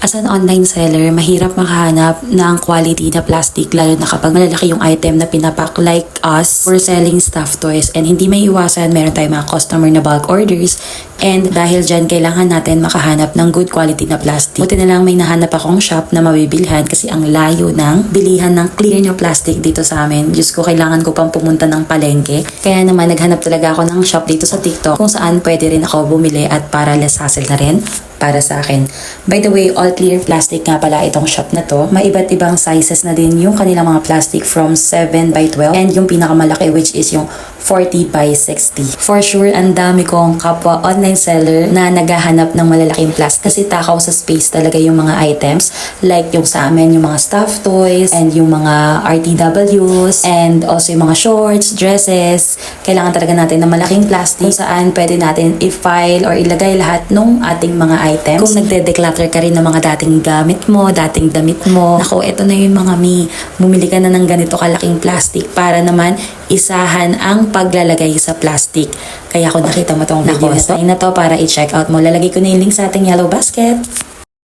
As an online seller, mahirap makahanap ng quality na plastic lalo na kapag malalaki yung item na pinapak like us. We're selling stuffed toys and hindi may iwasan meron tayong mga customer na bulk orders and dahil dyan kailangan natin makahanap ng good quality na plastic. Buti na lang may nahanap akong shop na mabibilhan kasi ang layo ng bilihan ng clear na plastic dito sa amin. Diyos ko, kailangan ko pang pumunta ng palengke. Kaya naman naghanap talaga ako ng shop dito sa TikTok kung saan pwede rin ako bumili at para less hassle na rin para sa akin. By the way, all clear plastic nga pala itong shop na to. May iba't ibang sizes na din yung kanilang mga plastic from 7 by 12 and yung pinakamalaki which is yung 40 by 60. For sure, ang dami kong kapwa online seller na naghahanap ng malalaking plastic kasi takaw sa space talaga yung mga items like yung sa amin, yung mga stuffed toys and yung mga RTWs and also yung mga shorts, dresses. Kailangan talaga natin ng malaking plastic kung saan pwede natin i-file or ilagay lahat ng ating mga items. Kung nagde-declutter ka rin ng mga dating gamit mo, dating damit mo, naku, eto na yun mga mi. Bumili ka na ng ganito kalaking plastic para naman isahan ang paglalagay sa plastic. Kaya kung nakita mo tong video na to para i-check out mo, lalagay ko na yung link sa ating yellow basket.